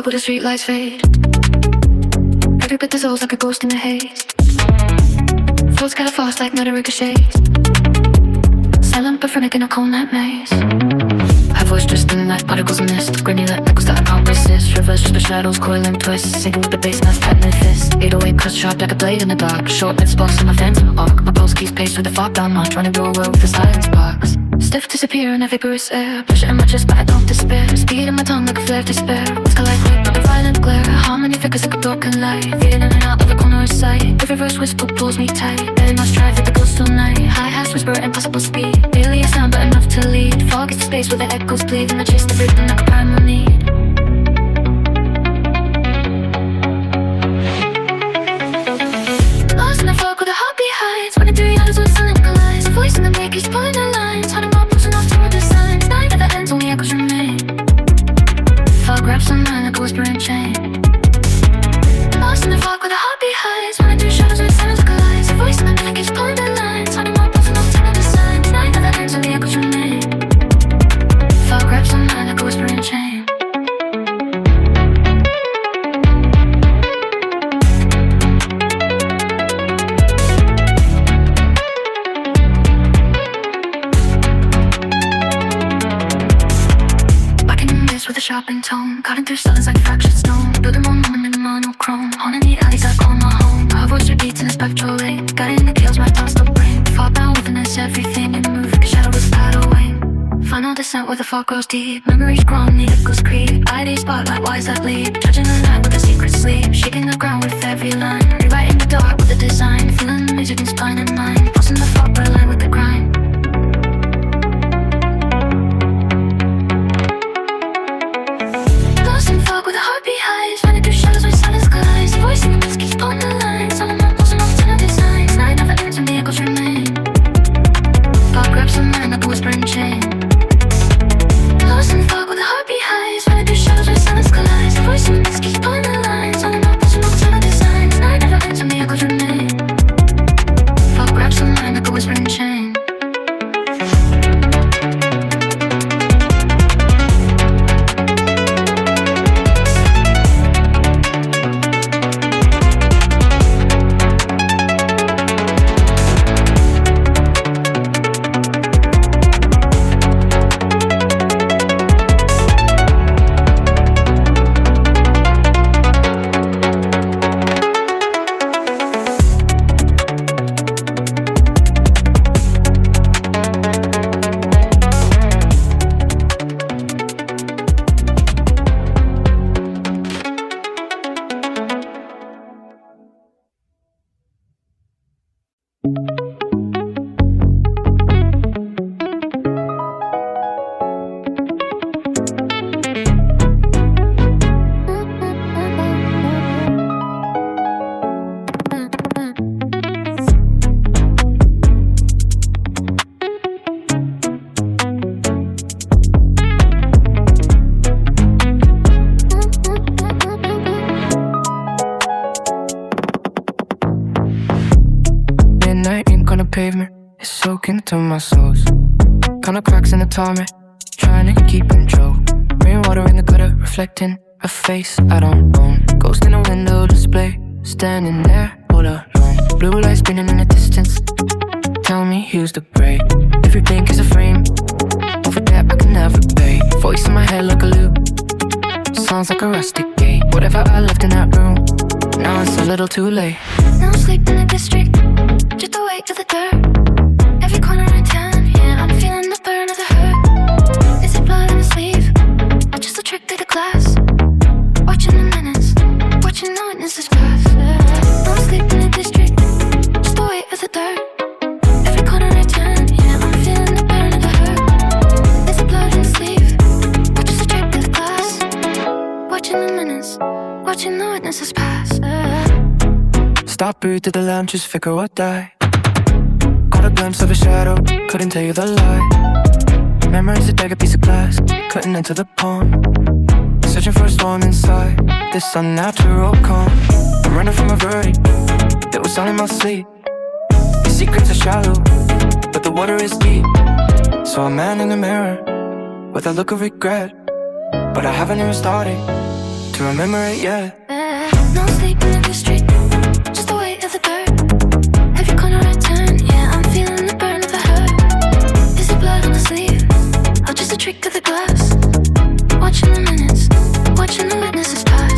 where the street lights fade. Every bit dissolves like a ghost in the haze. Thoughts scatter fast like murder ricochets. Silent but frantic in a cold night maze. Her voice just thin like particles of mist. Granular echoes that I can't resist. Reverse just the shadows coiling twists. Sinking with the bass and I tighten the fist. 808 cuts sharp like a blade in the dark. Short red sparks in my phantom arc. My pulse keeps pace with the fog down march. Running through a world with the silence sparks. Stiff disappear in a vaporous air. Pressure in my chest but I don't despair. Speed in my tongue like a flare of despair. What's collide like a violent glare. Harmony flickers like a broken light. Fading in and out of a corner of sight. Every verse whisper pulls me tight. Barely must try for the ghost all night. Hi-hats whisper at impossible speed. Barely a sound but enough to lead. Fog is the space where the echoes bleed. And I chase the rhythm like a primal need. Lost in the fog where the heartbeat hides. Running through your eyes with silent collides. A voice in the maze keeps pulling the lines. Hunting my pulse enough to read the signs. Night at the ends only echoes remain. Fog wraps on mine like a whispering chain. Lost in the fog where the heartbeat hides. Running through shadows with silence collides. A voice in the maze keeps pulling the lines. Hunting my pulse enough to read the signs. Night at the ends only echoes remain. Fog wraps on mine like a whispering chain. With a sharpened tone, cutting through silence like a fractured stone. Building more moment in monochrome. Haunting the alleys I call my home. Her voice repeats in a spectral rain. Guiding the chaos my thoughts don't bring. Far bound witness everything in the move like a shadow with a tidal wing. Final descent where the fog grows deep. Memories grown, the echoes creep. ID spotlight, why is that leap? Judging the night with a secret sleep. Shaking the ground with every line. Rewriting the dark with the design. Feeling the music in spine and mind. Pulsing the fog by line with the grind. Lost in fog with a heartbeat highs. Running through shadows where silence collides. The voice in the mist keeps pulling the lines. All of my pulse and alternate designs. Night never ends when the echoes remain. Fog wraps the mind like a whispering chain. Lost in fog with a heartbeat highs. Running through shadows where silence collides. The voice in the mist keeps pulling the lines. All of my pulse and alternate designs. Night never ends when the echoes remain. Fog wraps the mind like a whispering chain. Pavement is soaking to my soles. Kinda cracks in the tarmac, trying to keep control. Rainwater in the gutter, reflecting a face I don't own. Ghost in a window display, standing there all alone. Blue lights spinning in the distance, tell me who's the prey. Every blink is a frame, over that I can never pay. Voice in my head like a loop, sounds like a rusty gate. Whatever I left in that room, now it's a little too late. Now I'm sleeping in the district, just awake to the dirt. Every corner I turn, yeah, I'm feeling the burn of the hurt. Is it blood on the sleeve, or just a trick through the glass? Watching the minutes, watching the witnesses pass. Now I'm sleeping in the district, just awake for the dirt. Every corner I turn, yeah, I'm feeling the burn of the hurt. Is it blood on the sleeve, or just a trick through the glass? Watching the minutes, watching the witnesses pass. Stop, breathe to the lamp, just figure or die. Caught a glimpse of a shadow, couldn't tell you the lie. Memories a dagger, piece of glass, cutting into the palm. Searching for a storm inside this unnatural calm. I'm running from a verdict that was all in my sleep. The secrets are shallow, but the water is deep. So a man in the mirror with a look of regret, but I haven't even started to remember it, yeah. No sleeping in the street, just the weight of the dirt. Have you gone a right turn? Yeah, I'm feeling the burn of the hurt. Is it blood on the sleeve? Or just a trick of the glass? Watching the minutes, watching the witnesses pass.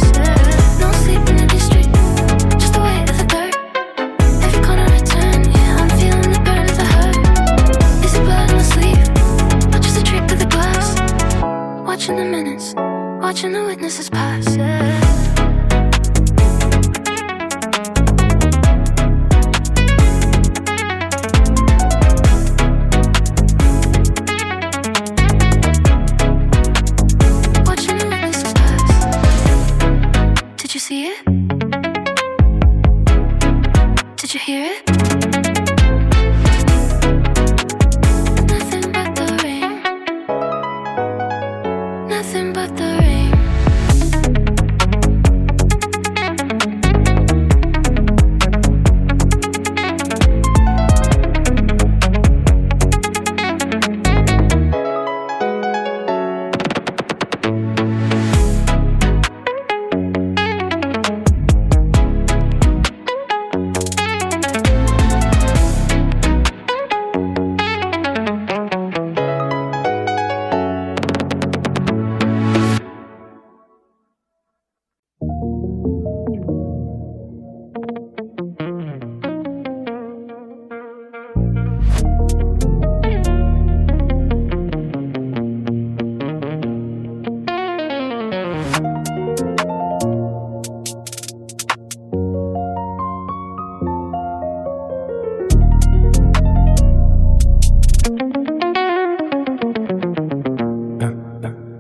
No sleeping in the street, just the weight of the dirt. Have you gone a right turn? Yeah, I'm feeling the burn of the hurt. Is it blood on the sleeve? Or just a trick of the glass? Watching the minutes, watching the witnesses pass. Did you see it? Did you hear it? Nothing but the rain. Nothing but the rain.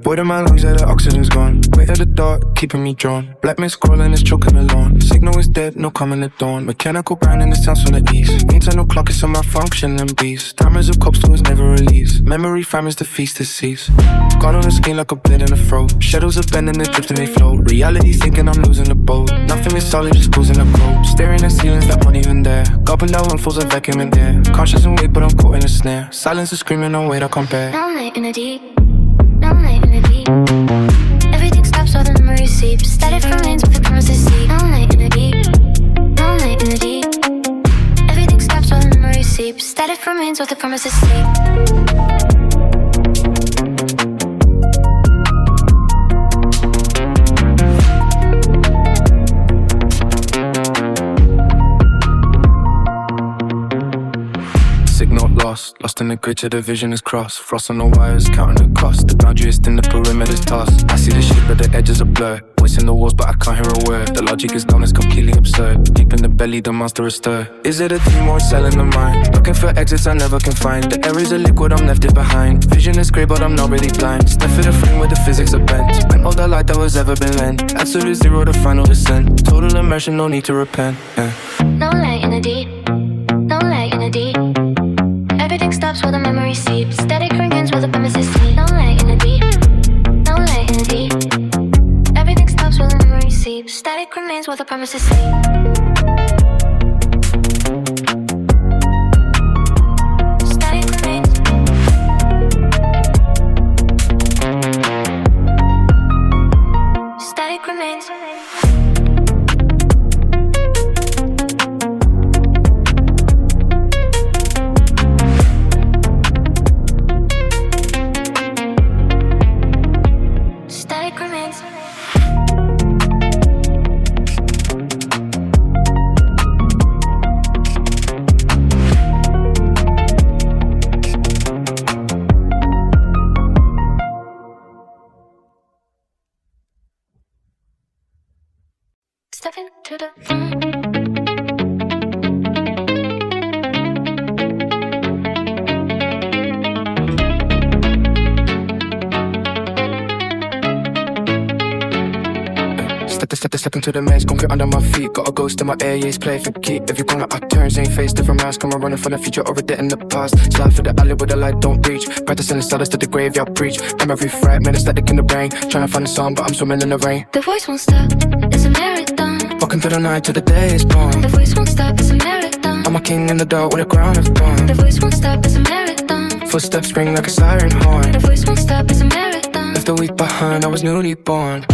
Word in my lungs, yeah, the oxygen's gone. Weight of the dark, keeping me drawn. Black mist crawling, it's choking the lawn. Signal is dead, no coming at dawn. Mechanical grinding, it sounds from the east. Internal clock is a malfunctioning beast. Timers of cops to us never release. Memory famines the feast to cease. Gone on the skin like a blade in the throat. Shadows are bending, they drift and they float. Reality thinking I'm losing the boat. Nothing is solid, just cruising the cold. Staring at ceilings that aren't even there. Gulping down falls a vacuum in there. Conscious and wait, but I'm caught in a snare. Silence is screaming, no way to compare. No night in the deep. No night in the deep. Everything stops while the memory seeps. Static remains with the promises sleep. No night in the deep. No night in the deep. Everything stops while the memory seeps. Static remains with the promises sleep. Lost in the grid till the vision is crossed. Frost on the wires, counting the cost. The boundary is thin, the perimeter's tossed. I see the shape but the edges are blurred. Voice in the walls but I can't hear a word. The logic is gone, it's completely absurd. Deep in the belly, the monster is stirred. Is it a dream or a cell in the mind? Looking for exits I never can find. The air is a liquid, I'm left it behind. Vision is grey but I'm not really blind. Sniff at the frame where the physics are bent. Spent all the light that was ever been lent. Absolute zero, the final descent. Total immersion, no need to repent, yeah. No light in the deep. No light in the deep. Everything stops while the memory seeps. Static remains while the premises sleep. No light in the deep. No light in the deep. Everything stops while the memory seeps. Static remains while the premises sleep. Step into the Step into the maze, concrete under my feet. Got a ghost in my air, yeah, play for keep. If you're gonna out turns, ain't face different rounds. Come on, running from the future over there in the past. Slide for the alley where the light don't reach. Practicing the stars to the graveyard preach. Memory fragment, it's static in the brain. Trying to find a song, but I'm swimming in the rain. The voice won't stop, it's a marathon. Walking through the night till the day is born. The voice won't stop, it's a marathon. I'm a king in the dark with a crown of thorns. The voice won't stop, it's a marathon. Footsteps ring like a siren horn. The voice won't stop, it's a marathon. Left the week behind, I was newly born.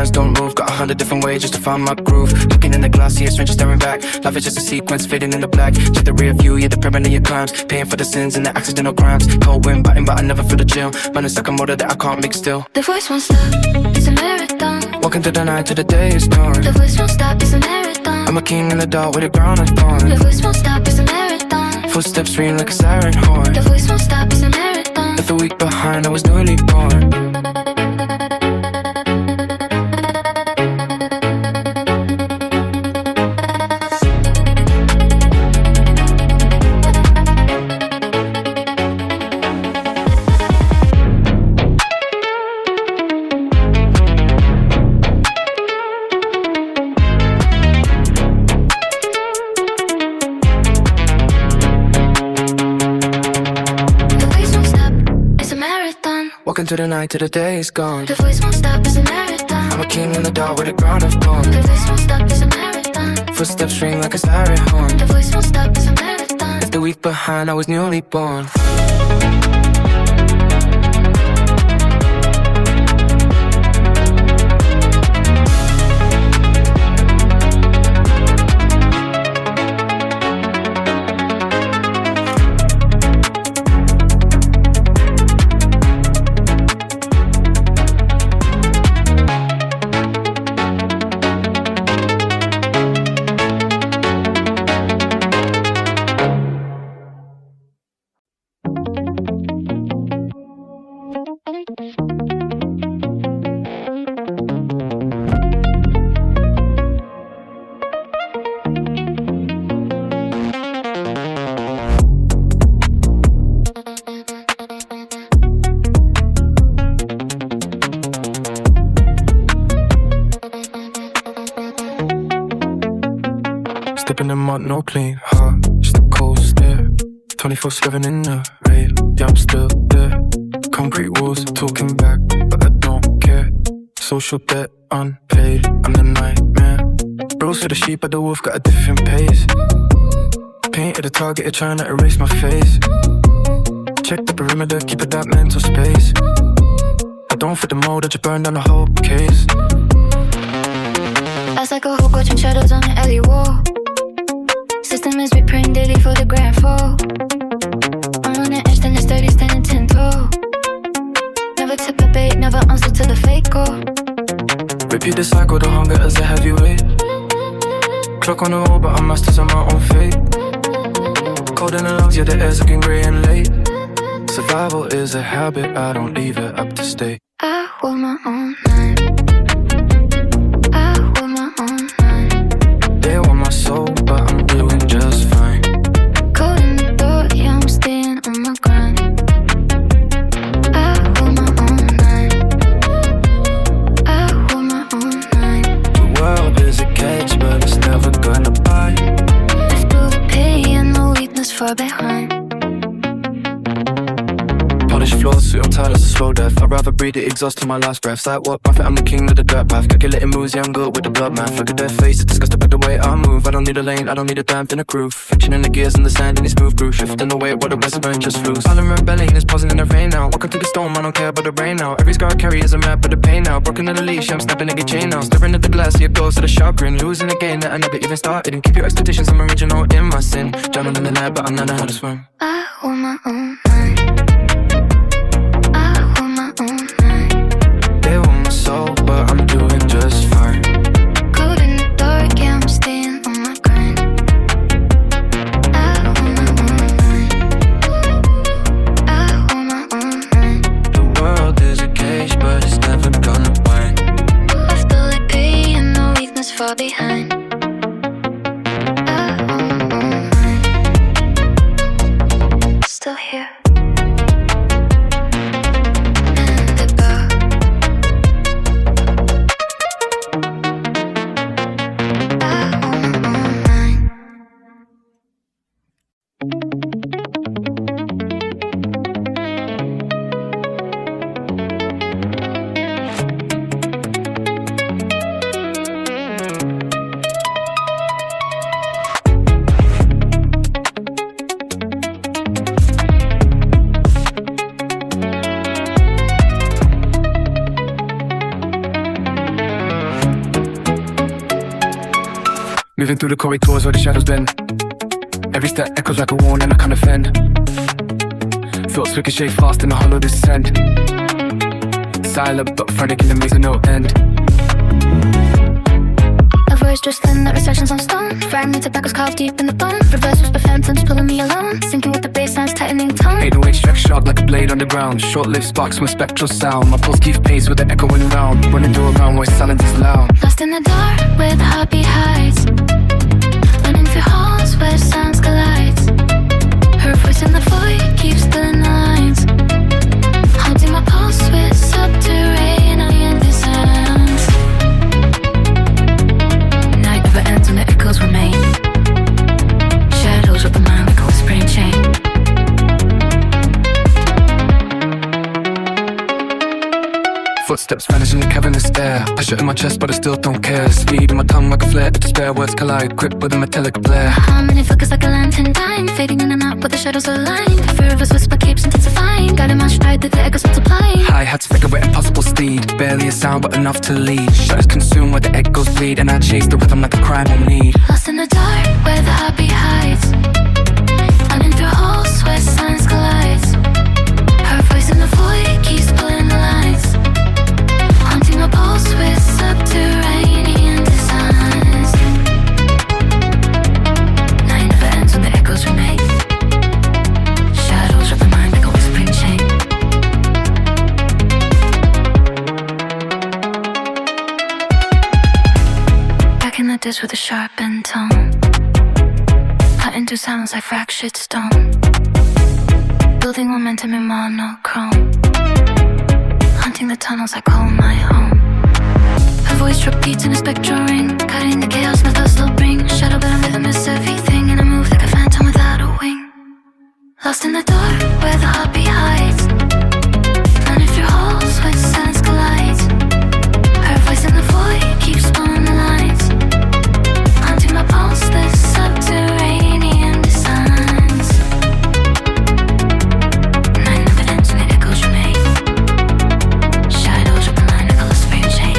hands don't move. Got 100 different ways just to find my groove. Looking in the glass, see a stranger staring back. Life is just a sequence fading in the black. Check the rear view, yeah, the pyramid of your crimes. Paying for the sins and the accidental crimes. Cold wind biting, but I never feel the chill. Running like a motor that I can't make still. The voice won't stop, it's a marathon. Walking through the night till the day is dawn. The voice won't stop, it's a marathon. I'm a king in the dark with the ground is born. The voice won't stop, it's a marathon. Footsteps ring like a siren horn. The voice won't stop, it's a marathon. Left a week behind, I was newly born. Walking through the night till the day is gone. The voice won't stop, it's a marathon. I'm a king in the dark with a ground of gold. The voice won't stop, it's a marathon. Footsteps ring like a siren horn. The voice won't stop, it's a marathon. Left a week behind, I was newly born. Stepping in mud, no clean heart, just a cold stare. 24/7 in the rave, yeah, I'm still there. Concrete walls talking back, but I don't care. Social debt unpaid, I'm the nightmare. Bros for the sheep, but the wolf got a different pace. Painted a target, you're trying to erase my face. Check the perimeter, keep it that mental space. I don't fit the mold, I just burn down the whole case. As I go, watching shadows on the alley wall. System is reprinting daily for the grand fall. I'm on the edge, then it's 30, standing 10 tall. Never took a bait, never answer to the fake call. Repeat the cycle, the hunger as a heavyweight. Clock on the wall, but I'm masters of my own fate. Cold in the lungs, yeah, the air's looking grey and late. Survival is a habit, I don't leave it up to stay. I hold my own line. I hold my own line. They want my soul, but I'm doing just fine. Cold in the door, yeah, I'm staying on my grind. I hold my own line. I hold my own line. The world is a cage, but it's never gonna bite. Left all the pain, no weakness far behind. Polished floors, suit on tight as a slow death. I'd rather breathe the exhaust to my last breath. Sidewalk profit, I'm the king of the dirt path. Calculating moves, yeah, I'm good with the blood math. Look at their face, it's disgusted by the way I move. I don't need a lane, I don't need a damn thing a groove. Friction in the gears and the sand in the smooth groove. Shifting the weight while the rest burn just flew. Silent rebelling is pausing in the rain now. Walking through the storm, I don't care about the rain now. Every scar I carry is a map of the pain now. Broken in the leash, I'm snapping like a chain now. Staring at the glass, see it goes to the sharp grin. Losing a game that I never even started. And keep your expectations, I'm original in my sin. Drowning in the night, but I'm not how to swim. I hold my own line. They want my soul, but I'm doing just fine. Cold in the dark, yeah, I'm staying on my grind. I hold my own line. I hold my own line. The world is a cage, but it's never gonna wind. Left all the pain, no weakness far behind. I hold my own line. Still here. Moving through the corridors where the shadows bend. Every step echoes like a warning I can't offend. Thoughts ricochet fast in a hollow descent. Silent but frantic in the maze of no end. A voice just thin that recessions on stone. Fragmented backwards carved deep in the bone. Reverse whisper phantoms pulling me along. Sinking with the bassline's tightening tone. 808 strike sharp like a blade on the ground. Short-lived sparks from a spectral sound. My pulse keeps pace with the echoing round. Running through a round where silence is loud. Lost in the dark where the heartbeat hides. Running through halls where sounds collide. Her voice in the void keeps spilling the lines. Holding my pulse with subterranean sounds. Night never ends when the echoes remain. Shadows of the mind like a whispering chain. Footsteps vanish in the cavernous air. Pressure in my chest but I still don't care. Speed in my tongue like a flare. Despair words collide, quick with a metallic blare. Harmony flickers like a lantern dying. Fading in and out but the shadows align. The fear of us whisper keeps intensifying. Guiding my stride that the echoes multiplying. Hi-hats figure with impossible speed. Barely a sound but enough to lead. Shadows consume where the echoes bleed. And I chase the rhythm like a crime on need. Lost in the dark where the heartbeat hides. Running through halls where silence collides. Her voice in the void keeps pulling the lines. Haunting my pulse with subterranean designs. Night never ends when the echoes remain. Shadows of the mind like a whispering chain. Back in the dish with a sharpened tone. Cut into sounds like fractured stone. Building momentum in monochrome. Hunting the tunnels I call my home. Her voice repeats in a spectral ring. Cutting the chaos my thoughts still bring. Shadow but rhythm is everything. And I move like a phantom without a wing. Lost in the dark where the heartbeat hides. Running through halls where silence collides. Her voice in the void keeps pulling the lines. Haunting my pulse with subterranean designs. Night never ends when the echoes remain. Shadows of the mind like a whispering chain.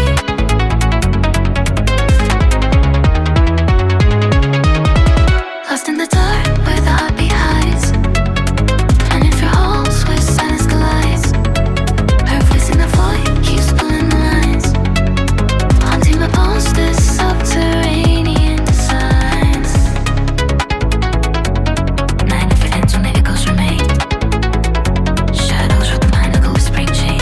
Lost in the dark where the heartbeat hides. Running through halls where silence collides. Her voice in the void keeps pulling the lines. Haunting my pulse with subterranean designs. Night never ends when the echoes remain. Shadows of the mind like a whispering chain.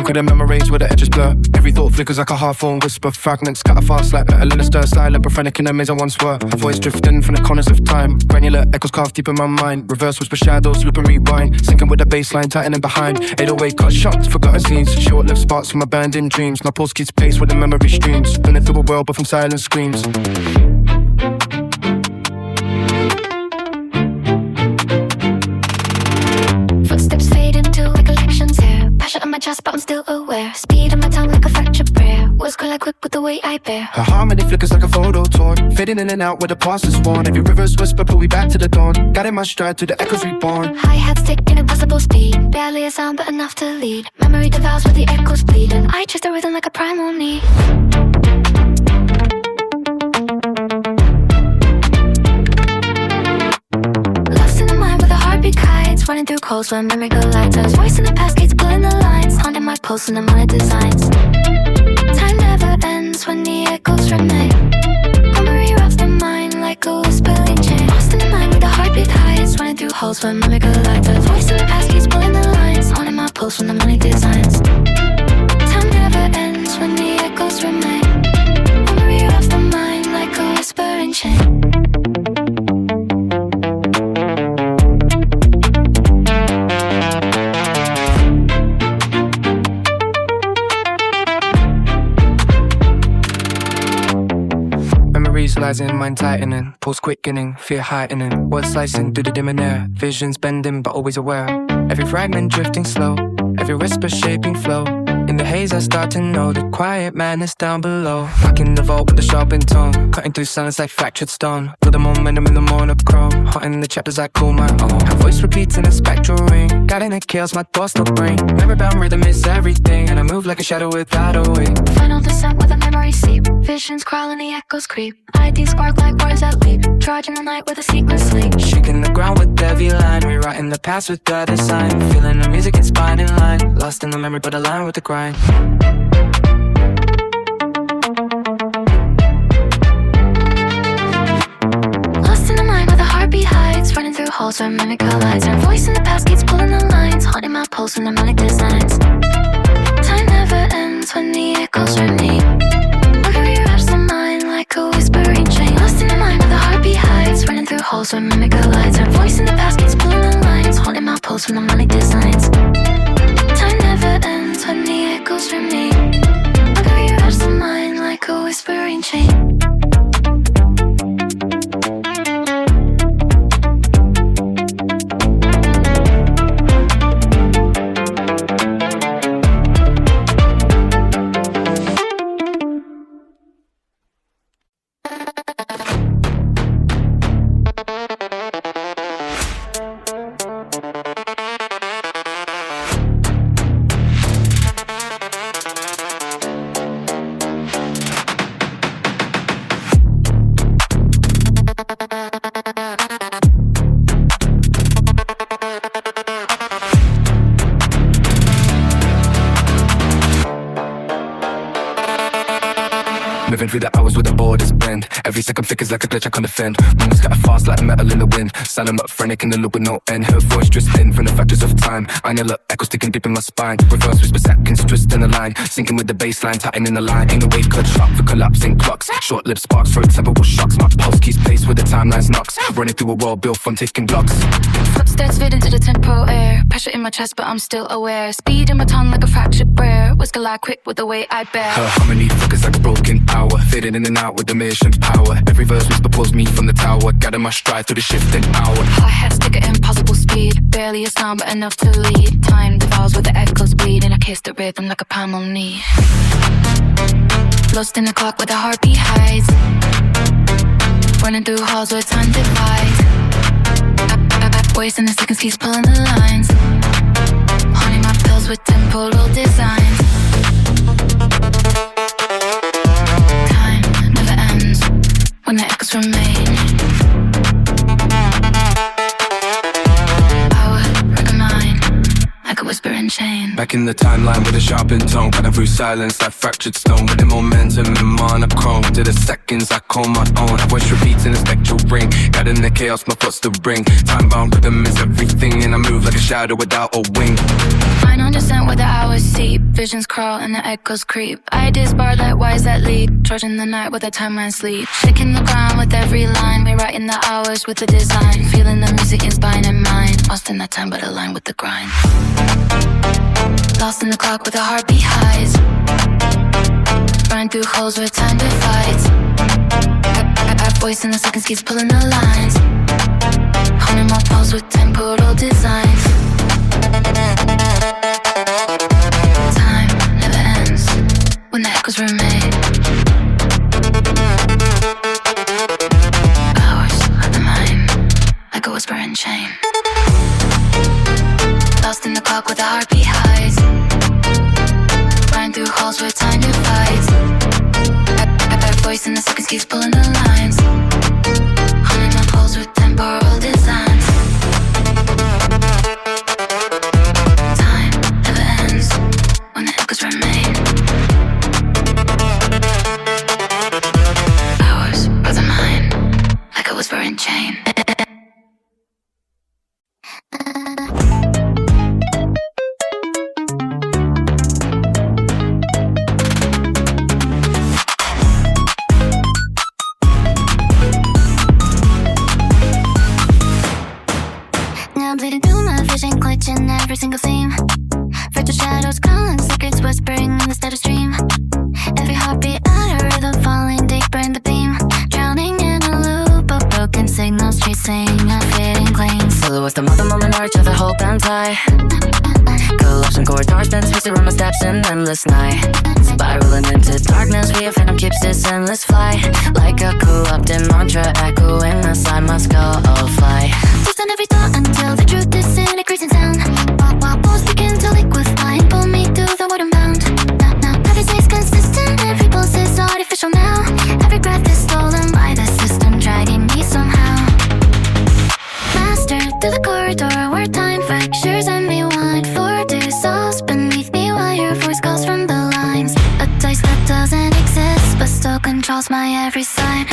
Could have memories where the edges blur. Every thought flickers like a half-formed whisper. Fragments scatter fast like metal in a stir. Silent but frantic in the maze I once were. A voice drifting from the corners of time. Granular echoes carved deep in my mind. Reverse whisper shadows, loop and rewind. Sinking with the bassline tightening behind. 808 cut shots, forgotten scenes. Short-lived sparks from abandoned dreams. My pulse keeps pace with the memory streams. Running through a world but from silence screams. Footsteps fade into recollections here. Passion on my chest, but I'm still aware. Speed on my tongue like a fractured prayer. Words collide quick with the way I bear. Her harmony flickers like a photo tour. Fading in and out where the past is worn. Every reverse whisper pull me back to the dawn. Guiding my stride through the echoes reborn. Hi-hats taking impossible speed. Barely a sound, but enough to lead. Memory devours where the echoes bleed. And I chase the rhythm like a primal need. Lost in the mind where the heartbeat hides. Running through coals when memory collides. As voice in the past keeps pulling the lines. Haunting my pulse in the modern designs. Time never ends when the echoes remain. Memory wraps the mind like a whispering chain. Lost in the mind where the heartbeat hides. Running through halls when memory collides. As voice in the past keeps pulling the lines. Haunting my pulse from the money designs. Time never ends when the echoes remain. Memory wraps the mind like a whispering chain. Memories rising, mind tightening, pulse quickening, fear heightening. Words slicing through the dim and air, visions bending but always aware. Every fragment drifting slow, every whisper shaping flow. In the haze I start to know the quiet madness down below. Rocking the vault with a sharpened tone, cutting through silence like fractured stone. Feel the momentum in the monochrome, haunting the chapters I call my own. Her voice repeats in a spectral ring, guiding the chaos my thoughts still bring. Memory-bound rhythm is everything, and I move like a shadow without a wing. Final descent with a memory seep, visions crawl and the echoes creep. IDs spark like words that leap, charging the night with a sequence sleep. Shaking the ground with every line, rewriting the past with the design. Feeling the music inspired in line, lost in the memory but aligned with the grind. Lost in the mind where the heartbeat hides, running through halls where memory collides. Her voice in the past keeps pulling the lines, haunting my pulse with mnemonic designs. Time never ends when the echoes remain. Look at your edge the mind like a whispering chain. Lost in the mind where the heartbeat hides, running through halls where memory collides. Her voice in the past keeps pulling the lines, haunting my pulse with mnemonic designs. Time never ends when the echoes remain. Look at your edge the mind like a whispering chain. Moving through the hours with the borders bend. Every second flickers like a glitch I can't defend. Moments scatter fast like metal in the wind. Silent but frantic in the loop with no end. Her voice drifts in from the factors of time. I know look, echoes sticking deep in my spine. Reverse whisper seconds, twisting the line. Sinking with the baseline, tightening the line. Ain't no wave cut sharp for collapsing clocks. Short lived sparks, throat temporal shocks. My pulse keeps pace with the timeline's knocks. Running through a world built from ticking blocks. Footsteps fade into the temporal air. Pressure in my chest but I'm still aware. Speed in my tongue like a fractured prayer. Whisker like quick with the way I bear. Her harmony flickers like a broken hour. Fading in and out with the mission's power. Every verse whisper pulls me from the tower. Gather my stride through the shifting hour. Hi-hats stick at impossible speed. Barely a sound but enough to lead. Time devours with the echoes bleed. And I kiss the rhythm like a palm on knee. Lost in the clock where the heartbeat hides. Running through halls where time divides. Wasting the seconds keeps pulling the lines. Haunting my pills with temporal designs. Time never ends when the echoes remain. Power, break a mind like a whispering chain. Back in the timeline with a sharpened tone. Cutting through silence like fractured stone. With the momentum in monochrome. To the seconds I call my own. Her voice repeats in a spectral ring. Guiding the chaos my thoughts to bring. Time bound rhythm is everything. And I move like a shadow without a wing. Final descent where the hours seep. Visions crawl and the echoes creep. Ideas barred like wires that lead. Charging the night with a timeline sleep. Shaking the ground with every line. Rewriting the hours with the design. Feeling the music in spine and mind. Lost in that time but aligned with the grind. Lost in the clock where the heartbeat hides. Running through holes where time divides. Our voice in the seconds keeps pulling the lines. Haunting my pulse with temporal designs. Time never ends when the echoes remain. Hours of the mind like a whispering chain. Lost in the clock where the heartbeat hides. Running through halls where time divides. Our voice in the seconds keeps pulling the lines. Haunting my pulse with temporal designs. Time never ends when the echoes remain. Hours of the mind like a whispering chain. Bleeding through my vision, glitching every single seam. Virtual shadows calling, secrets whispering in the status stream. Every heartbeat at a rhythm, falling deeper in the beam. Drowning tie. Collapsing corridors, been spacing around my steps in endless night. Spiraling into darkness, we have phantom keeps this endless flight. Like a corrupted mantra echoing inside my skull, I'll fly. Twist on every thought until the truth disintegrates in sound. While walls begin to liquefy and pull me through the water mound. Now, every day's consistent, every pulse is artificial now. Every breath is stolen by the system, dragging me somehow. Master through the corridor where time fractures and rewind. For dissolves beneath me while your voice calls from the lines. A taste that doesn't exist but still controls my every sign.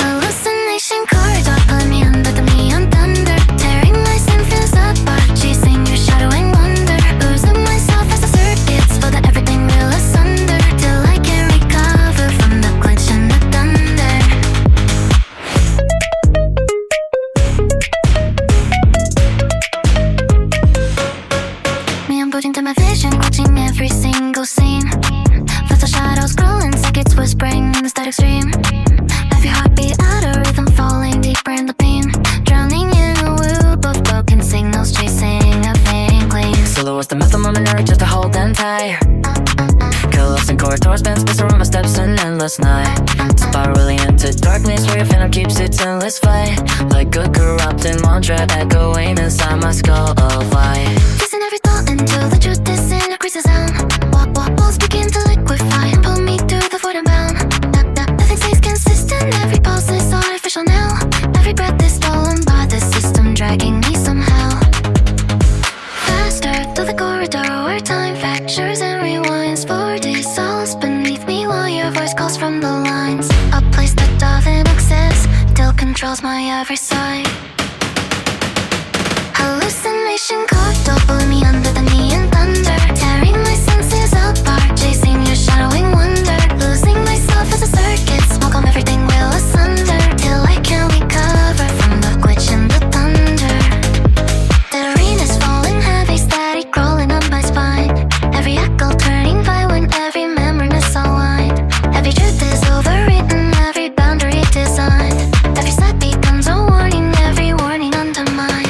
Hallucination corridor, pulling me under the neon thunder. Tearing my senses apart, chasing your shadowing wonder. Losing myself as the circuits flow that everything will asunder. Till I can recover from the glitch and the thunder. Me, I'm putting to my vision, watching every single scene. Felt the shadows growing, circuits whispering in the static stream. Every heartbeat out of rhythm, falling deeper in the pain. Drowning in a loop of broken signals, chasing a fading gleam. Solo was the method, I'm an urge just to hold and tie. Collapsing corridors, been spacing around my steps in endless night. Spiraling into darkness, where your phantom keeps its endless fight. Like a corrupted mantra echoing inside my skull, I'll fly. Listen every thought until the truth disintegrates the sound. Walls begin to liquefy and pull me through the void and bound. Nothing stays consistent, every pulse is artificial now. Every breath is stolen by the system, dragging me somehow. Faster through the corridor where time fractures and rewinds. For dissolves beneath me while your voice calls from the lines. A place that doesn't exist still controls my every side. Hallucination corridor, pulling me under the neon thunder. Tearing my senses apart, chasing your shadowing wonder. Losing myself as the circuits smoke on everything will asunder. Till I can recover from the glitch and the thunder. The arena's falling heavy, static crawling up my spine. Every echo turning violent, every memory is unwind. Every truth is overwritten, every boundary designed. Every step becomes a warning, every warning undermined.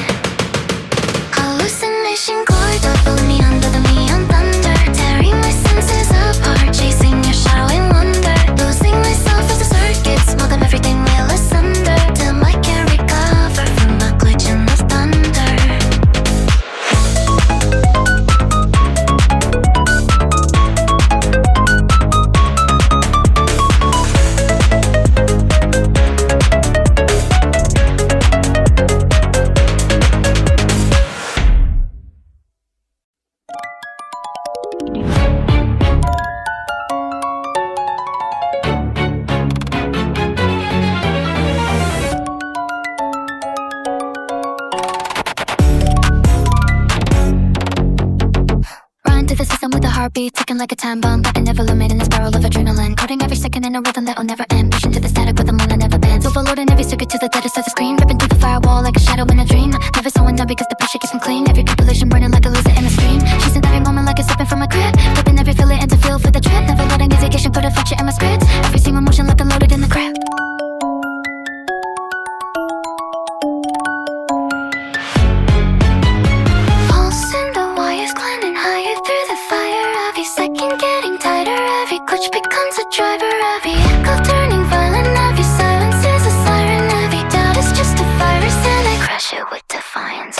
Hallucination corridor, pulling me under the neon thunder. Tearing my senses apart, chasing your shadowing wonder. Losing myself as the circuits smoke them everything will asunder. Till I can recover from the glitch and the thunder. Run through the system with a heartbeat, ticking like a time bomb, but I never limit in a spiral of adrenaline. Coding every second in a rhythm that'll never end. Pushing to the static with a moon that never bends. Overloading every circuit to the deadest of the screen. Ripping through the firewall like a shadow in a dream. Never slowing down because the pressure keeps me clean. Every calculation burning like a loser in a stream. Chasing every moment like it's slipping from a grip. Flipping every feeling into feel for the trip. Never letting hesitation put a feature in my script. Every single motion like unloaded in the crib. Pulsing the wires climbing higher through the fire. Every second getting tighter. Every glitch becomes a driver. Every echo turning violent. Every silence is a siren. Every doubt is just a virus, and I crush it with defiance.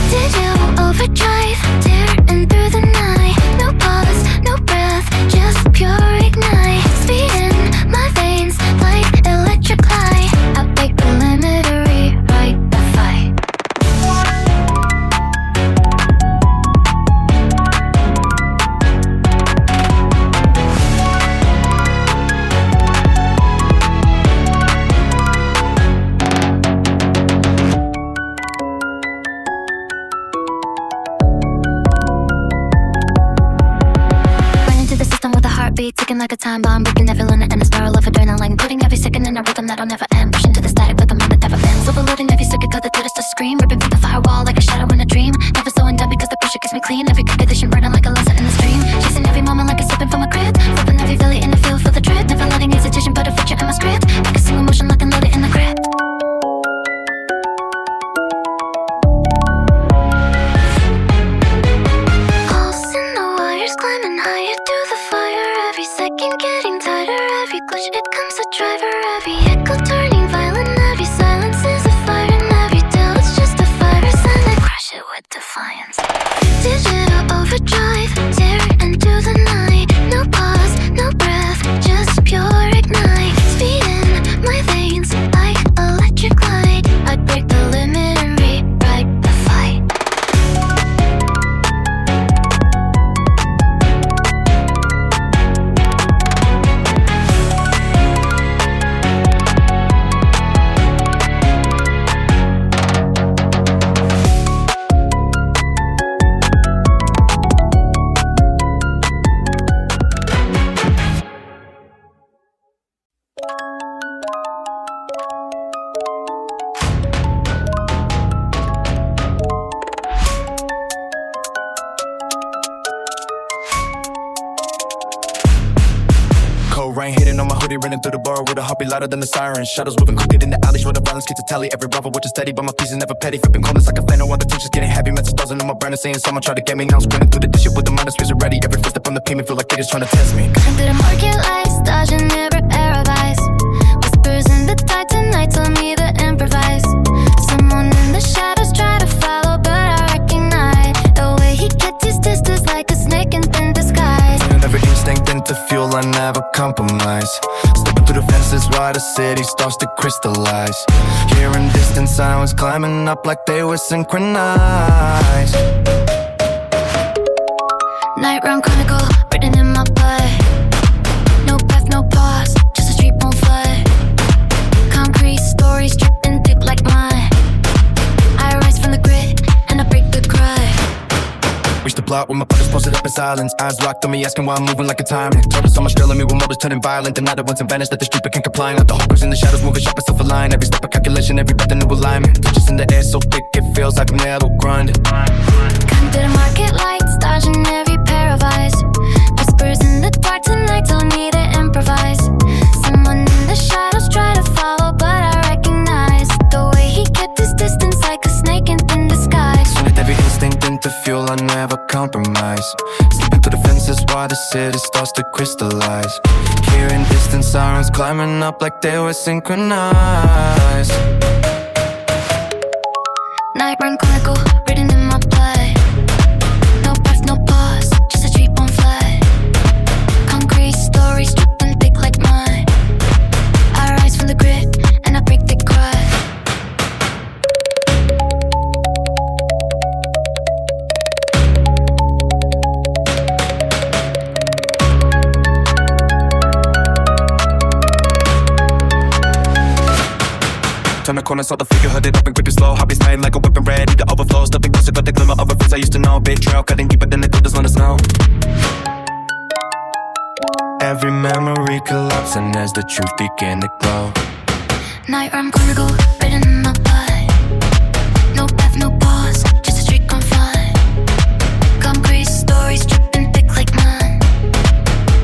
Digital overdrive, tearing through the night. No pause, no breath, just pure ignite. Speed in my veins like electric light. I break the limit or rewrite the fight. Heartbeat ticking like a time bomb, breaking every limit in a spiral of adrenaline. Putting every second in a rhythm that'll never end. Pushing to the static with a mind that never bends. Overloading every circuit, cut the deadest to scream. Ripping through the firewall like a shadow in a dream. Never slowing down because the pressure keeps me clean. Every calculation burning like a lesson in the stream. Chasing every moment like a slipping from a crib. Flipping every feeling in the field for the trip. Never letting hesitation put a feature in my script. Make a single motion like unloaded in the grip. it comes a driver. Every echo turning violent. Every silence is a fire. And every doubt it's just a virus. And I crush it with defiance. Digital overdrive, tear into the night. No pause, no breath, just pure ignite. Speed in my veins like electric light. I break the limit and rewrite the fight. Rain hitting on my hoodie, running through the bar with a heartbeat louder than the sirens. Shadows moving quicker than the alleys where the violence keeps a tally. Every rival watching steady, but my pieces never petty. Flipping corners like a flannel, all the tensions getting heavy. Mental buzzing on my brain and saying someone try to get me. Now I'm sprinting through the dish with the mind that's ready. Every footstep on the pavement feel like they just trying to test me. Cutting through the market lights, dodging every pair of eyes. Whispers in the tide tonight tell me to improvise. Someone in the shadows try to follow, but I recognize the way he gets his distance like a snake in thin disguise. And every instinct into fuel, I never compromise. Stepping through the fences while the city starts to crystallize. Hearing distant sounds climbing up like they were synchronized. Night round chronicle, written in my blood. No path, no pause, just a street on flood. Concrete stories dripping thick like mine. I rise from the grit and I break the crud. Reach the block with my brothers posted up in silence. Eyes locked on me asking why I'm moving like a timer. Told us so much drilling me with motors turning violent. The night once and vanished that the street became compliant. Like the hawkers in the shadows moving sharp and self-aligned. Every step of calculation, every breath a new alignment. Touches in the air so thick it feels like I'm metal grinding. Come to the market lights, dodging every pair of eyes. Whispers in the dark tonight tell me to improvise. Someone in the shadows try to follow, but I recognize the way he kept his distance like a snake in thin disguise. So with every instinct into fuel, I never compromise. Slipping through the fences while the city starts to crystallize. Hearing distant sirens climbing up like they were synchronized. Night run chronicle, written in my blood. No breath, no pause, just a street on flood. Concrete stories dripping thick like mine. I rise from the grit and I break the crud. Turn the corner, saw the figure hooded up and grip it slow. Hobbies made like a whipping ready to overflow. Stuffing closer, got the glimmer of a face I used to know. Big trail, cutting deeper than the glitters on the snow. Every memory collapsing as the truth began to glow. Night run chronicle, written in my blood. No path, no pause, just a streak on fly. Concrete stories dripping thick like mine.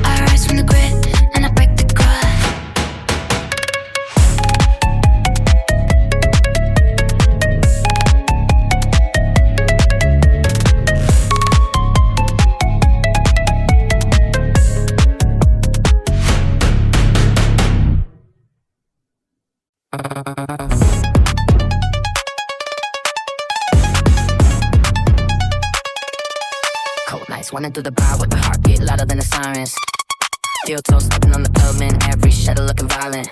I rise from the grit and I break the crud. Cold nights running through the bar with the heartbeat louder than the sirens. Steel toes stepping on the pavement, every shadow looking violent.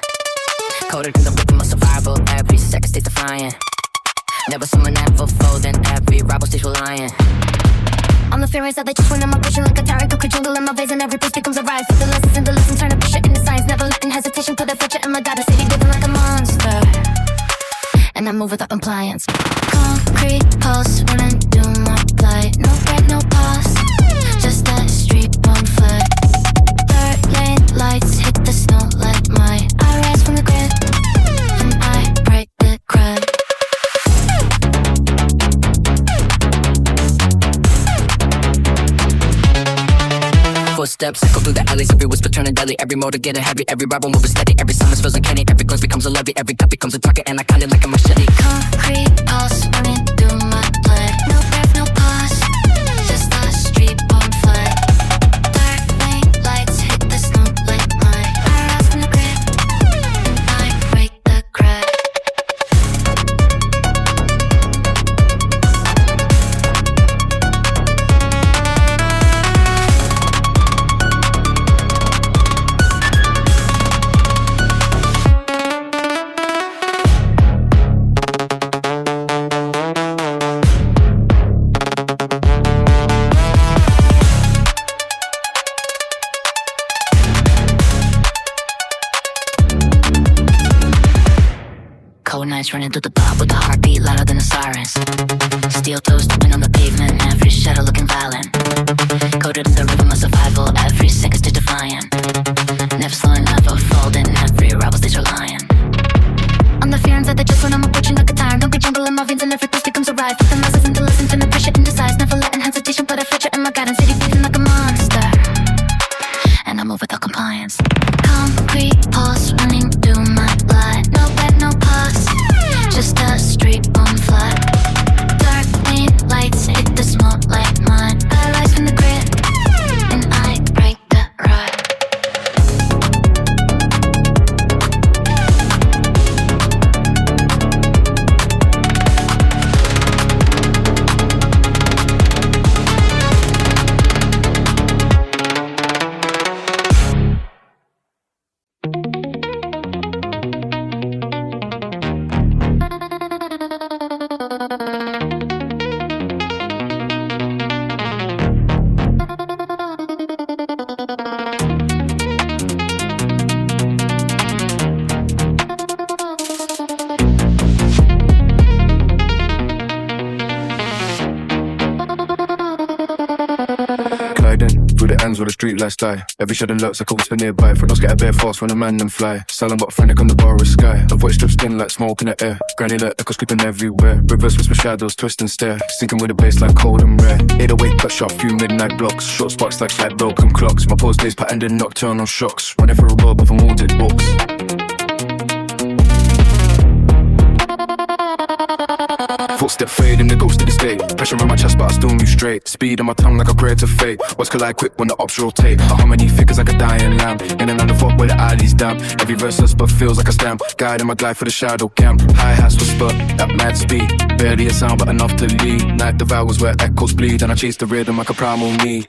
Colder than the rhythm of survival, every second stays defiant. Never someone ever folding, every rival stays reliant. On the fairways that they just win, I'm pushing like a tyrant. Cook a jungle in my veins and every place becomes a ride. Put the lessons in the lessons, turn a pressure into science. Never letting hesitation put a future in my data. City living like a monster, and I move without compliance. Concrete pulse running through my blood. No break, no pause, just that street on flood. Third lane lights hit the snow like mine. I rise from the grid and I break the crud. Footsteps echo through the alleys, every whisper turning deadly. Every motor getting heavy, every rival moving steady. Every silence feels uncanny, every glance becomes a levy. Every cut becomes a target and I count it like a machete. Concrete pulse running through my blood. No breath, no pause, just a street on flood. Dark lane lights hit the snow like mine. I rise from the grid Cold nights running through the bar with a heartbeat louder than the sirens. Steel toes stepping on the pavement, every shadow looking violent. Coded in the rhythm of survival, every second stage defiant. Never slowing, never folding, every rival stage relying. On the fear inside the chest when I'm approaching the guitar. Don't get jungle in my veins and every thirst becomes a ride. Put the masses into listen to the pressure in disguise. Never letting hesitation put a future in my guidance. City beating like a monster, and I move without compliance. Concrete pulse running through my blood. No bed, no pause, just a street on flat. Dark lane lights hit the smoke like mine. I rise from the grid, and I break the rut. Where the street lights die. Every shadow lurks like a whisper nearby. For those get a bare fast when a man them fly. Silent but frantic on the bar of sky. A voice strips skin like smoke in the air. Granular echoes creeping everywhere. Reverse whisper shadows twist and stare. Sinking with a bass like cold and rare. 808 cut shot few midnight blocks. Short sparks like slight broken clocks. My pose days patterned in nocturnal shocks. Running through a world of unwanted books. Footstep fade in the ghost of the state. Pressure on my chest but I still move straight. Speed on my tongue like a prayer to fate. Words collide quick when the ops rotate. A harmony figures like a dying lamb. In and on the foot where the alleys damp. Every verse but feels like a stamp. Guiding my glide for the shadow camp. Hi-hats whisper at mad speed. Barely a sound but enough to lead. Night devours where echoes bleed. And I chase the rhythm like a primal need.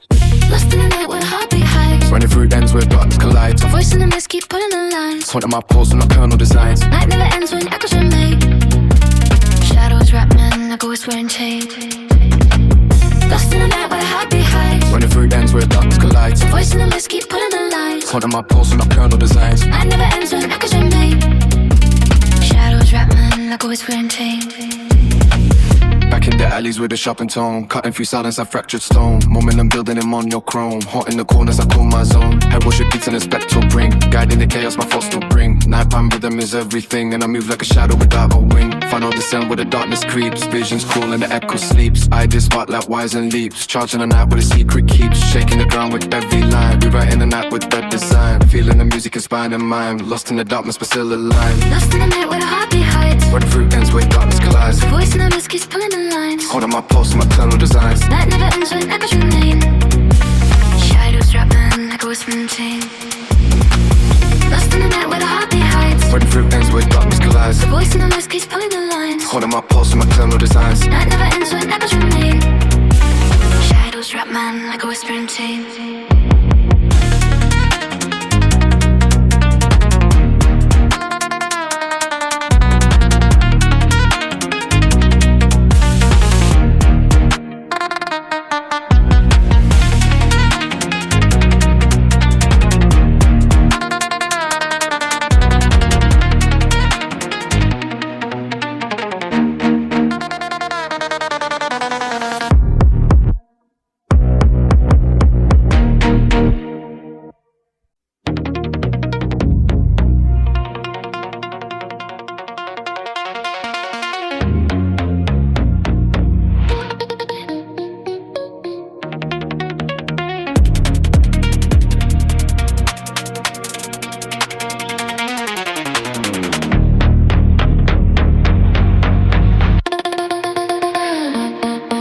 Lost in the night with a heartbeat highs. Running through ends where darkness collides. A voice in the mist keep pulling the lines. Haunting my pulse and nocturnal designs. Night never ends when echoes remain. Shadows wrap men like a whispering chain. Lost in the night with a heartbeat highs. Running through ends where darkness collides. A voice in the mist keep pulling the lines. Haunting my pulse and nocturnal designs. Night never ends when echoes remain. Shadows wrap men like a whispering chain. Back in the alleys with a sharpened tone. Cutting through silence like fractured stone. Moment I'm building in monochrome. Hot in the corners I call my zone. Head worship beats in a spectral bring. Guiding the chaos my thoughts will bring. Nighttime rhythm is everything. And I move like a shadow without a wing. Final descent where the darkness creeps. Visions call and the echo sleeps. Ideas spark like wires and leaps. Charging the night where the secret keeps. Shaking the ground with every line. Rewriting the night with that design. Feeling the music inspiring mind. Lost in the darkness but still alive. Lost in the night where the heartbeat hides. Running through ends where darkness collides. A voice in the mist keeps pulling the lines. Holding my pulse and my eternal designs. Night never ends when echoes remain. Shadows wrap men like a whispering chain. Lost in the night where the heartbeat hides. Running through ends where darkness collides. A voice in the mist keeps pulling the lines. Holding my pulse and my eternal designs. Night never ends when echoes remain. Shadows wrap men like a whispering chain.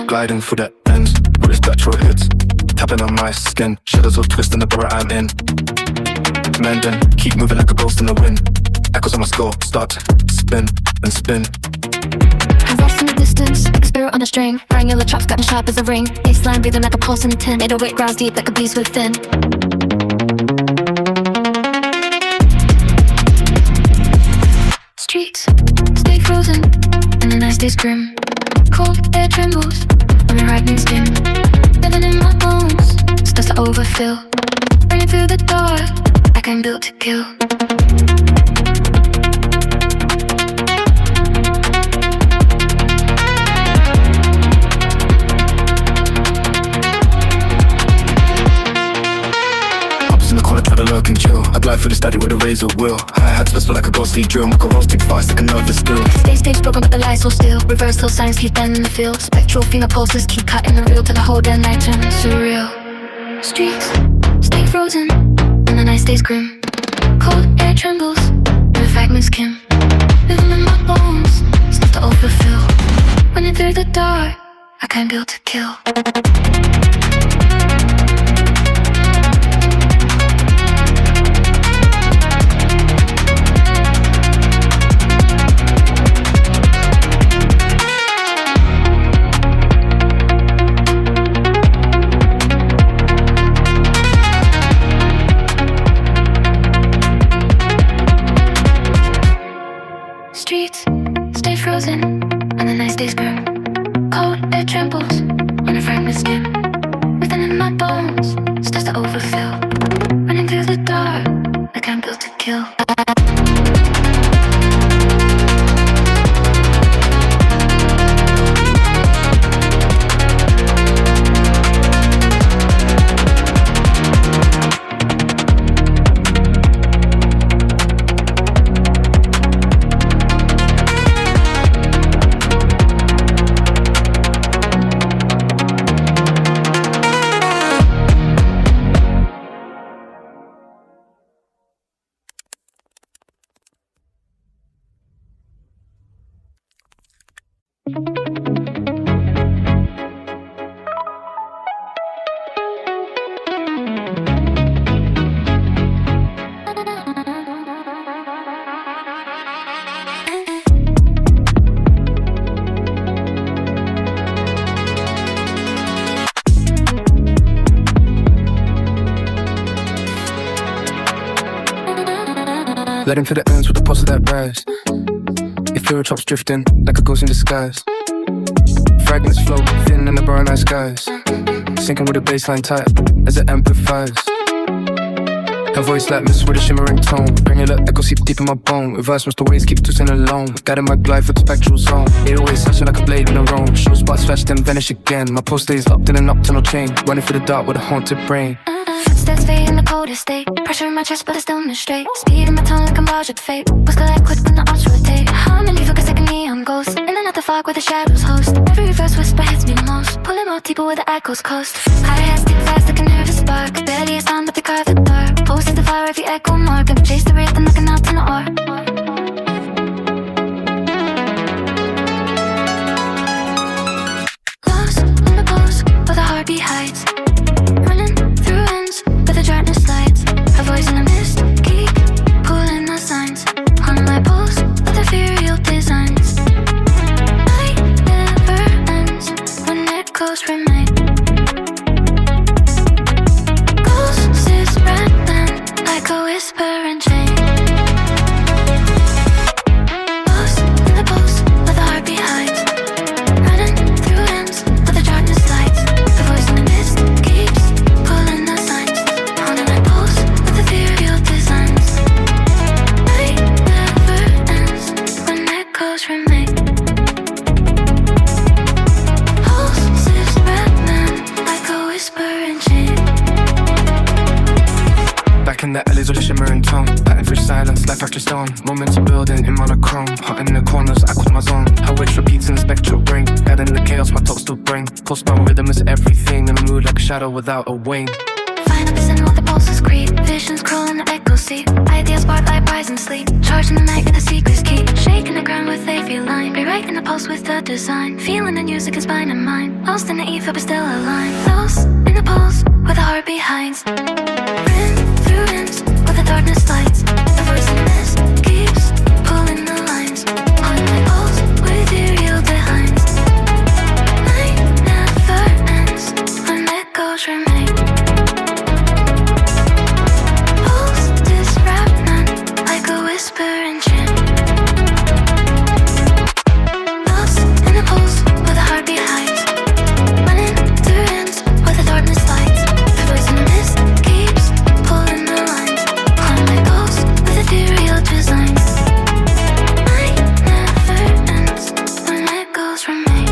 Gliding through the ends where the spectral hits. Tapping on my skin. Shadows will twist in the burrow I'm in. Mending, keep moving like a ghost in the wind. Echoes on my skull start to spin and spin. I'm lost in the distance, like a spirit on a string. Granular chops cutting sharp as a ring. Baseline breathing like a pulse in a tin. 808 growls deep like a beast within. Streets stay frozen and the night stays grim. Cold air trembles on my right skin. Living in my bones, starts to overfill. Running through the dark like I'm built to kill. razor wheel. Hi-hats whistle like a ghostly drill. My co-host tick fast like a nervous still. Stage broken but the lights so still. Reverse those signs keep bending in the field. Spectral finger pulses keep cutting the real till the whole damn night turns surreal. Streets stay frozen and the night stays grim. Cold air trembles and the fragments skim. Living in my bones, stuff to overfill. Running through the dark, I can't build to kill. Streets stay frozen and the night stays grim. Cold air trembles on a fragment skin. Within in my bones starts to overfill. Running through the dark like I'm built to kill. Let him feel the ends with the pulse of that rise. Your fear drops drifting like a ghost in disguise. Fragments float, thin in the brown night skies. Sinking with a bassline tight as it amplifies. Her voice like mist with a shimmering tone. Granular echo seep deep in my bone. Reverse must always keep twisting alone. Guiding my glide for the spectral zone. It always slashing like a blade in a roam. Show spots flash then vanish again. My pulse stays locked in a nocturnal chain. Running through the dark with a haunted brain. Steps fade in the coldest state. Pressure in my chest but I still move straight. Speed in my tongue like I'm Roger fate. What's collect quick when the arms rotate. Harmony focus like a neon ghost. In and out the fog where the shadows host. Every reverse whisper hits me the most. Pulling more deeper where the echoes coast. Hi-hats tick fast like a nervous spark. Barely a sound but they carve the dark. Posting the fire every echo mark. Gonna chase the rhythm like an out in the art. Lost in the pose where the heartbeat hides. Running through ends where the darkness slides. Her voice in the mist, keep pulling the signs. On my pulse with ethereal designs. Night never ends when echoes remain. Ghosts is rattling like a whispering chain. Lost in the pulse where the heartbeat hides. Running through ends where the darkness slides. Her voice in the mist keeps pulling the signs. On my pulse with ethereal designs. Night never ends when echoes remain. Pulse is rattling like a whispering chain. Back in the alleys with a shimmering tone. Batting through silence like fractured stone. Moments of building in monochrome. Hot in the corners, I call my zone. How which repeats in the spectral brain. Guiding the chaos, my thoughts still bring. Postbound rhythm is everything. In a mood like a shadow without a wing. Find up in what the pulses creep. Visions crawl in the echo seat. Ideas spark like rise and sleep. Charging the night with the secrets key. Shaking the ground with a line. Rewriting the pulse with the design. Feeling the music is mine and mine. Lost in the ether but still aligned. Lost in the pulse where the heartbeat hides. Rin through ends where the darkness lights. The voice in the mist keeps pulling the lines. On my pulse with ethereal behinds. Night never ends when echoes remain. Pulse is rattling like a whispering chain. Lost in the pulse where the heartbeat hides. Running through ends where the darkness lights. The voice in the mist keeps pulling the lines. On my pulse with ethereal designs. Night never ends when echoes remain.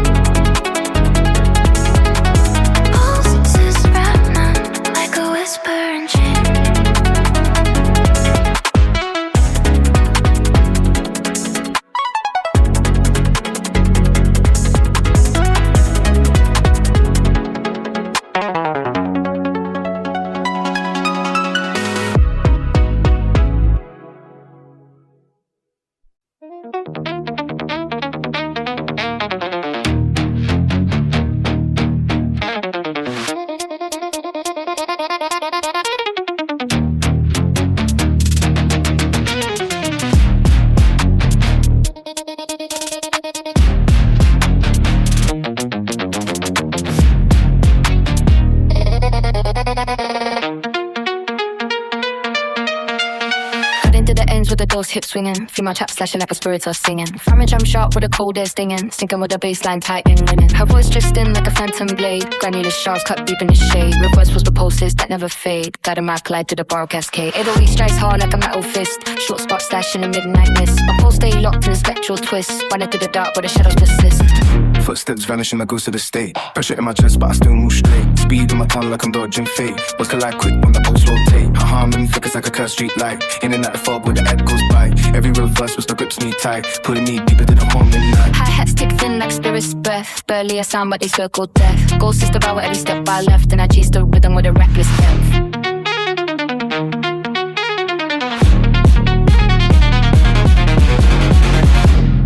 Pulse is rattling like a whispering chain. toes, hips swinging. Female trap slashing like a spiritus singing. From a drum shot with a cold air stinging. Sinking with a bassline tight in linen. Her voice drifts in like a phantom blade. Granular shards cut deep in the shade. Reverse was the pulses that never fade. Guiding my collide to the bar cascade. 808 strikes hard like a metal fist. Short spot slash in a midnight mist. My pulse stay locked in a spectral twist. Running through the dark where the shadows persist. Footsteps vanishing, I go to the state. Pressure in my chest, but I still move straight. Speed in my tongue like I'm dodging fate. What's collide quick when the pulse rotate? Her harmony flickers like a cursed street light. In and out the fog where the echoes bite. Every reverse was the grips me tight. Pulling me deeper to the home midnight. Hi-hats tick thin like spirit's breath. Barely a sound but they circle death. Ghost is devour every step I left. And I chase the rhythm with a reckless depth.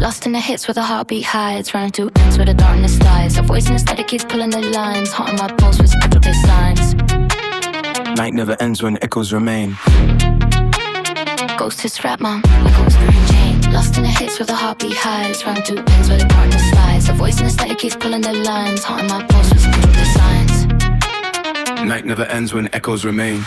Lost in the hits where the heartbeat hides. Running through ends where the darkness lies. A voice in the static keeps pulling the lines. Hot on my pulse with spiritual signs. Night never ends when echoes remain. Ghost hits rap mom, like a whispering chain. Lost in the hits where the heartbeat hides. Running through ends where the darkness lies. A voice in the static keeps pulling the lines. Hot on my pulse with spiritual signs. Night never ends when echoes remain.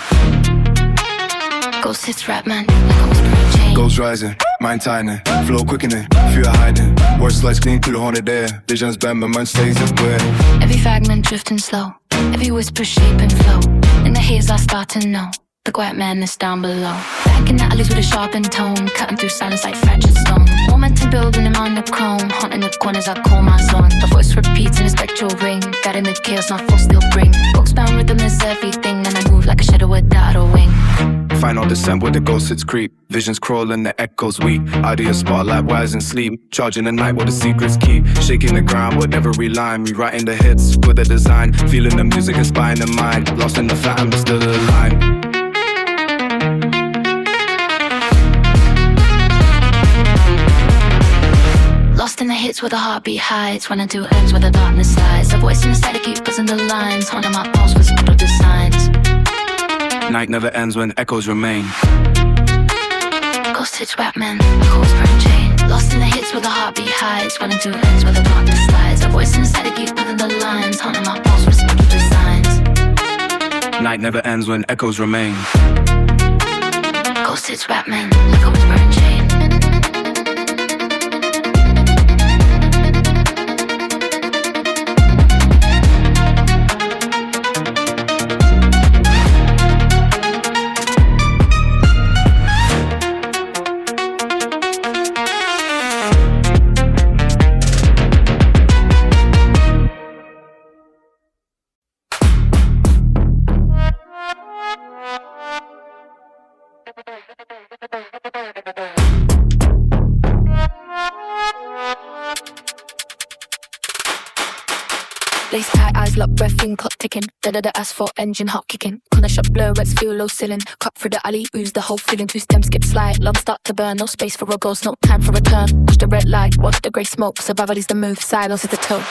Ghost hits rap man, like a whispering chain. Ghosts rising, mind tightening, flow quickening, fear hiding. Words slice clean through the haunted air. Visions bend, my mind stays in square. Every fragment drifting slow. Every whisper shape and flow. In the haze I start to know the quiet man is down below. Back in the alleys with a sharpened tone. Cutting through silence like fractured stone. Momentum building in monochrome. Haunting the corners I call my zone. The voice repeats in a spectral ring. Guiding the chaos my force still bring. Box-bound rhythm is everything. And I move like a shadow without a wing. Final descent where the ghost hits creep. Visions crawl and the echoes weep. Idea spotlight wise and sleep. Charging the night where the secrets keep. Shaking the ground with every line. Rewriting the hits with a design. Feeling the music inspiring the mind. Lost in the phantom but still aligned. Lost in the hits where the heartbeat hides. Running through ends where the darkness lies. A voice in the static keeps buzzing the lines. Haunting my pulse with spiritual designs. Night never ends when echoes remain. Ghost hits rap man, like a whispering chain. Lost in the hits where the heartbeat hides. Running through ends where the darkness lies. A voice in the static keeps buzzing the lines. Haunting my pulse with spiritual designs. Night never ends when echoes remain. Ghost hits rap man, like a whispering chain. Lace tight eyes, lock breath in, clock ticking. Da-da-da asphalt engine hot kicking. Corner shop blur, reds feel low ceiling. Cut through the alley, ooze the whole feeling. Two stems skip slide, lungs start to burn. No space for a ghost, no time for return. Push the red light, watch the grey smoke. Survival is the move, silence is the toe.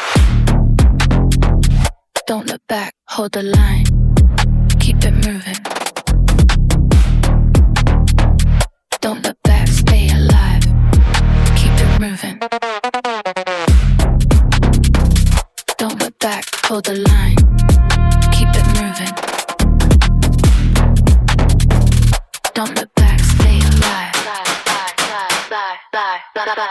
Don't look back, hold the line. Keep it moving. Don't look back, stay alive. Keep it moving. Don't look back, hold the line. Keep it moving. Don't look back, stay alive.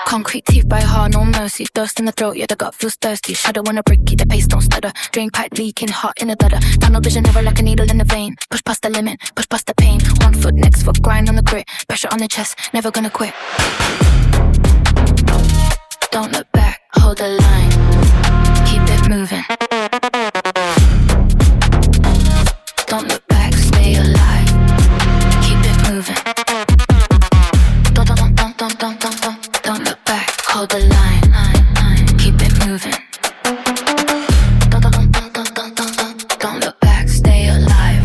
Concrete teeth by heart, no mercy. Thirst in the throat, yeah, the gut feels thirsty. Shadow on a brick, keep the pace, don't stutter. Drain pipe leaking, hot in the gutter. Tunnel vision, never like a needle in the vein. Push past the limit, push past the pain. 1 foot, next foot, grind on the grit. Pressure on the chest, never gonna quit. Don't look back, hold the line. Keep it moving. Don't look back, stay alive. Keep it moving. Don't look back, hold the line. Keep it moving. Don't look back, stay alive.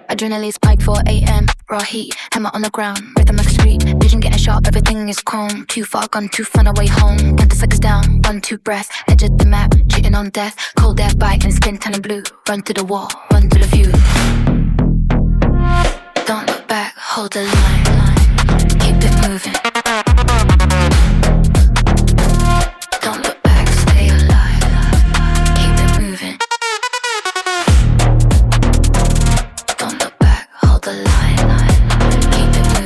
Adrenaline spike 4 a.m. Raw heat, hammer on the ground, rhythm like a street. Vision getting sharp, everything is chrome. Too far gone, too far away home. 10 seconds down, 1, 2 breaths. Edge of the map, cheating on death. Cold air bite and skin turning blue. Run to the wall, run to the view. Don't look back, hold the line. Keep it moving. Don't look back, stay alive. Keep it moving. Don't look back, hold the line. Keep it moving.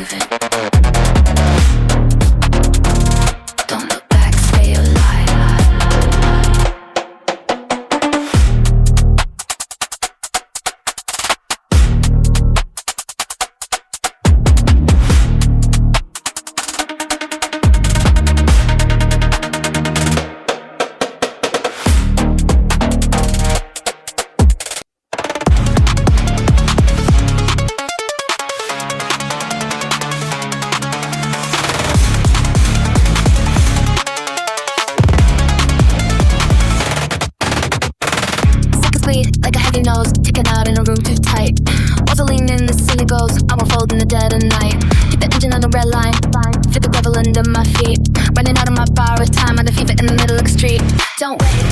Don't wait.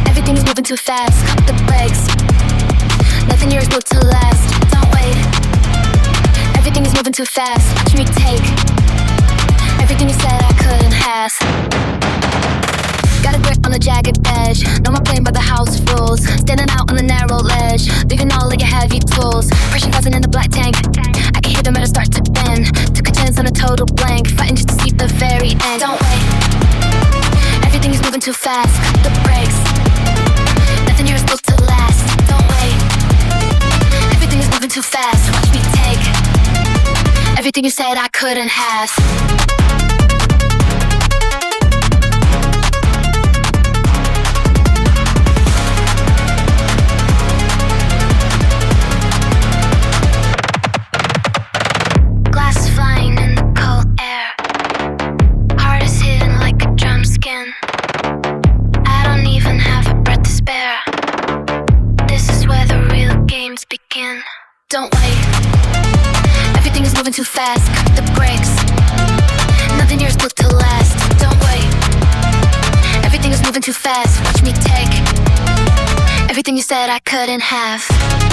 Everything is moving too fast. Cut the brakes. Nothing here is built to last. Don't wait. Everything is moving too fast. Watch me take everything you said I couldn't have. Got a grip on the jagged edge. No more playing by the house rules. Standing out on the narrow ledge, leaving all of your heavy tools. Pressure causing in the black tank. I can hear the metal start to bend. Took a chance on a total blank, fighting just to see the very end. Don't wait. Everything is moving too fast. Cut the brakes. Nothing here is built to last. Don't wait. Everything is moving too fast. Watch me take everything you said I couldn't have. Don't wait. Everything is moving too fast. Cut the brakes. Nothing here is built to last. Don't wait. Everything is moving too fast. Watch me take everything you said I couldn't have.